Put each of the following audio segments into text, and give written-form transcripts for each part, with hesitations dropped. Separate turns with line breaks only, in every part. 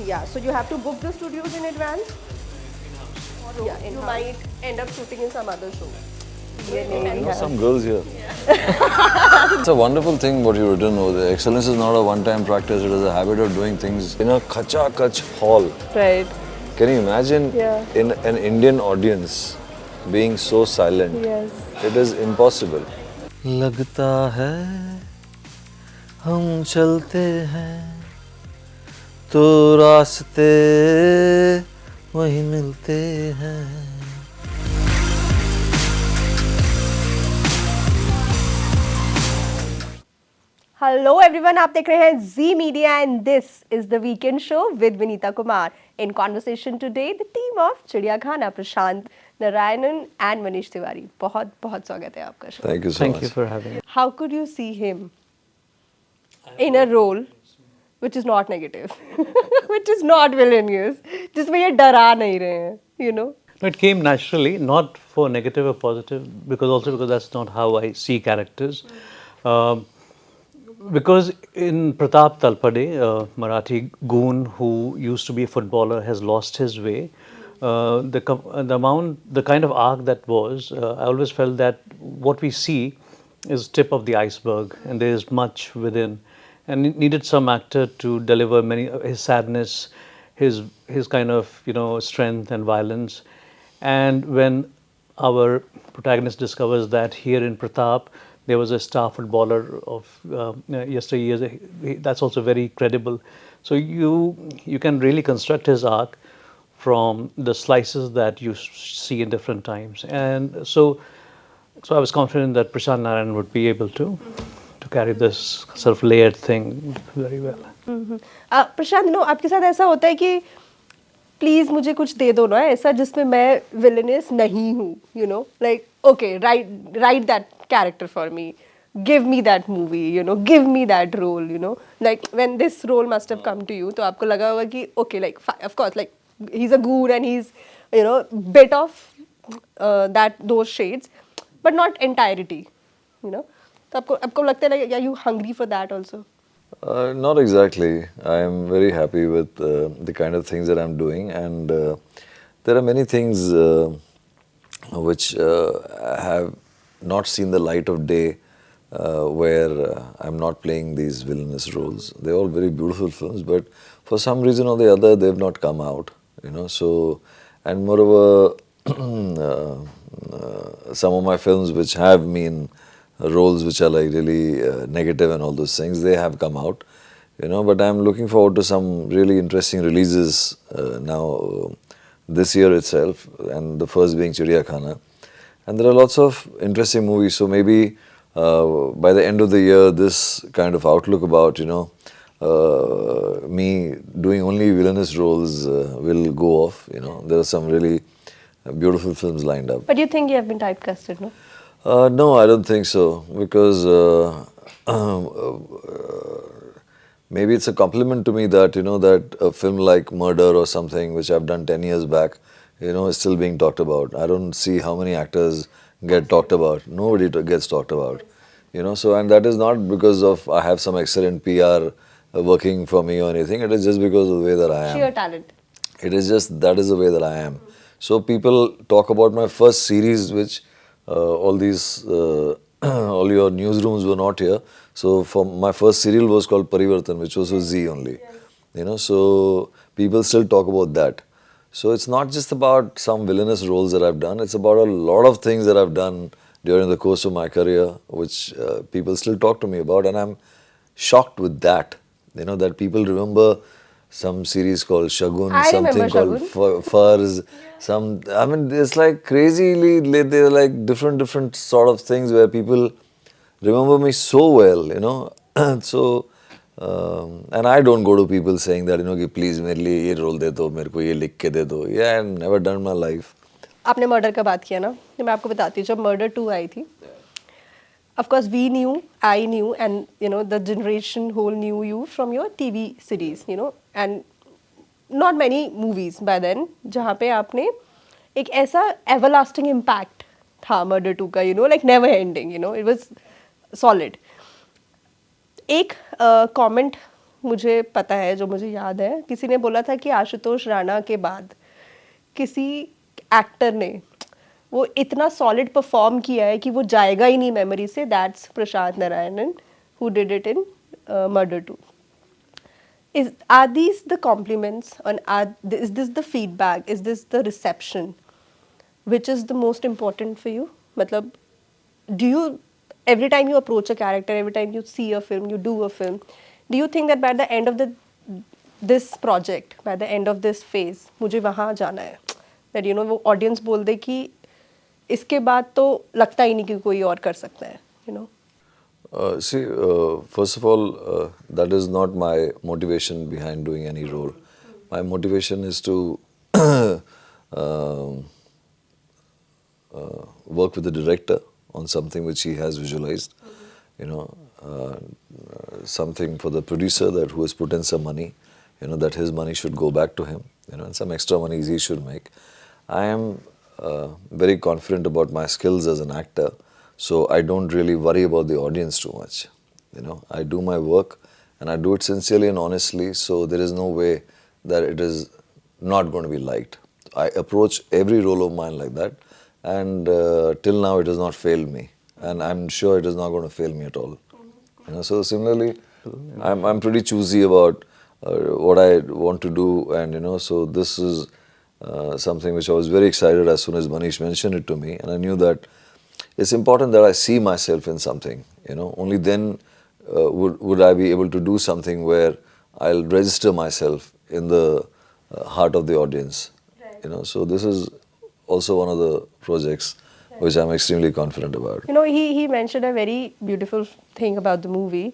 Yeah, so you have to book the studios in advance. Yeah, you might end up shooting in some other show.
I know some girls here. It's a wonderful thing what you've written over there. Excellence is not a one-time practice, it is a habit of doing things in a kach hall.
Right.
Can you imagine in an Indian audience being so silent?
Yes.
It is impossible. लगता है हम चलते हैं तो रास्ते वही मिलते हैं.
Hello everyone, आप देख रहे हैं Z Media and this is the weekend show with Vinita Kumar. In conversation today, the team of Chidiakhana, Prashant Narayanan and Manish Tiwary. बहुत बहुत स्वागत है आपका show.
Thank you so
Thank
much.
you for having me.
How could you see him in a role which is not negative, which is not villainous, जिसमें ये डरा नहीं रहे हैं, you know?
It came naturally, not for negative or positive, because that's not how I see characters. Because in Pratap Talpade, Marathi goon who used to be a footballer has lost his way. The kind of arc that was, I always felt that what we see is tip of the iceberg, and there is much within, and it needed some actor to deliver his sadness, his kind of strength and violence, and when our protagonist discovers that here in Pratap there was a star footballer of yesteryears. That's also very credible. So you can really construct his arc from the slices that you see in different times. And so I was confident that Prashant Narayanan would be able to carry this sort of layered thing very well.
प्रशांत, आपके साथ ऐसा होता है कि please मुझे कुछ दे दो ना ऐसा जिसमें मैं विलेनस नहीं हूँ, like okay, write that character for me, give me that movie, give me that role, like when this role must have come to you, तो आपको लगा होगा कि okay, like of course, like he's a goon and he's bit of those shades, but not entirety, तो आपको लगता है like, are you hungry for that also?
Not exactly. I am very happy with the kind of things that I'm doing, and there are many things which have not seen the light of day, where I'm not playing these villainous roles. They're all very beautiful films, but for some reason or the other, they've not come out. So, and moreover, some of my films which have me in roles which are like really negative and all those things, they have come out, but I'm looking forward to some really interesting releases now this year itself, and the first being Chidiakhana. And there are lots of interesting movies, so maybe by the end of the year, this kind of outlook about, me doing only villainous roles will go off, there are some really beautiful films lined up.
But you think you have been typecasted, no?
No, I don't think so, because maybe it's a compliment to me that, that a film like Murder or something, which I've done 10 years back, is still being talked about. I don't see how many actors get talked about. Nobody gets talked about, so, and that is not because of I have some excellent PR working for me or anything. It is just because of the way that I am.
Sheer talent.
It is just, that is the way that I am. So people talk about my first series, which all your newsrooms were not here. So for my first serial was called Parivartan, which was with Z only. So people still talk about that. So it's not just about some villainous roles that I've done. It's about a lot of things that I've done during the course of my career, which people still talk to me about, and I'm shocked with that. That people remember some series called Shagun, something called Furs, it's like crazily, they're like different sort of things where people remember me so well, so, and I don't go to people saying that, कि please मेरे लिए ये role दे दो, मेरे को ये लिख के दे दो. Yeah, I've never done in my life.
आपने मर्डर का बात किया ना, तो मैं आपको बताती हूँ, जब मर्डर 2 आई थी, of course we knew, I knew, and the generation whole knew you from your TV series, and not many movies by then जहाँ पे आपने एक ऐसा everlasting impact था मर्डर 2 का, like never ending, it was solid. एक comment मुझे पता है, जो मुझे याद है, किसी ने बोला था कि आशुतोष राणा के बाद किसी एक्टर ने वो इतना सॉलिड परफॉर्म किया है कि वो जाएगा ही नहीं मेमोरी से. That's Prashant Narayanan who did it in murder 2. Are these the compliments and is this the feedback, is this the reception which is the most important for you? Matlab, do you, every time you approach a character, every time you see a film, you do a film, do you think that by the end of this project, by the end of this phase, मुझे वहाँ जाना है, that you know वो audience बोल दे कि इसके बाद तो लगता ही नहीं कि कोई और कर सकता है, you know?
See, first of all, that is not my motivation behind doing any role. My motivation is to work with the director on something which he has visualized. You know, something for the producer that who has put in some money. You know, that his money should go back to him. You know, and some extra money he should make. I am very confident about my skills as an actor. So I don't really worry about the audience too much. You know, I do my work and I do it sincerely and honestly. So there is no way that it is not going to be liked. I approach every role of mine like that, and till now it has not failed me, and I'm sure it is not going to fail me at all. You know, so similarly, I'm pretty choosy about what I want to do, and you know, so this is something which I was very excited as soon as Manish mentioned it to me, and I knew that it's important that I see myself in something. You know, only then would I be able to do something where I'll register myself in the heart of the audience. Right. You know, so this is also one of the projects which I'm extremely confident about.
You know, he mentioned a very beautiful thing about the movie,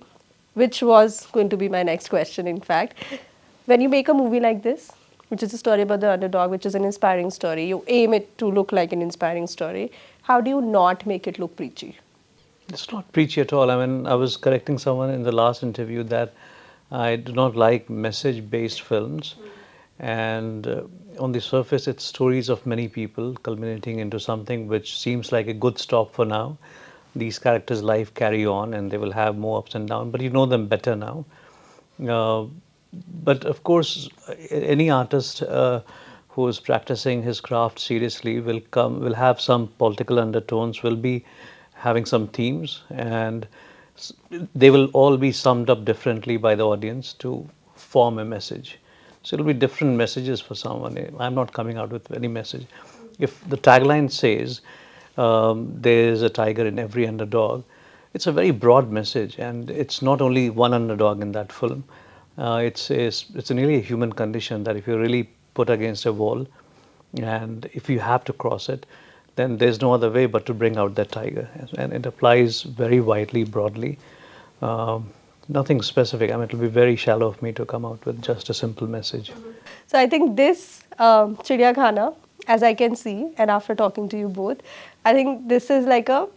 which was going to be my next question, in fact. When you make a movie like this, which is a story about the underdog, which is an inspiring story, you aim it to look like an inspiring story, how do you not make it look preachy?
It's not preachy at all. I mean, I was correcting someone in the last interview that I do not like message-based films. And on the surface, it's stories of many people culminating into something which seems like a good stop for now. These characters' life carry on and they will have more ups and downs, but you know them better now. But of course, any artist who is practicing his craft seriously will have some political undertones, will be having some themes, and they will all be summed up differently by the audience to form a message. So it'll be different messages for someone. I'm not coming out with any message. If the tagline says there is a tiger in every underdog, it's a very broad message, and it's not only one underdog in that film. It's nearly a human condition that if you're really put against a wall, and if you have to cross it, then there's no other way but to bring out that tiger. And it applies very widely, broadly. Nothing specific. I mean, it'll be very shallow of me to come out with just a simple message.
So I think this Chidiakhana, as I can see, and after talking to you both, I think this is like a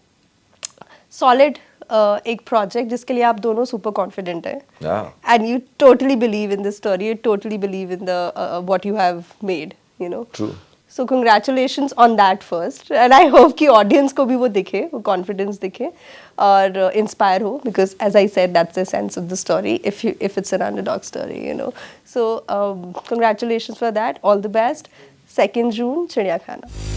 solid एक project जिसके लिए आप दोनों super confident हैं.
Yeah.
And you totally believe in the story. You totally believe in the what you have made. You know.
True.
So congratulations on that first, and I hope कि audience को भी वो दिखे, वो confidence दिखे, और inspire हो, because as I said, that's the sense of the story. If it's an underdog story, you know. So congratulations for that. All the best. 2nd June, Chidiakhana.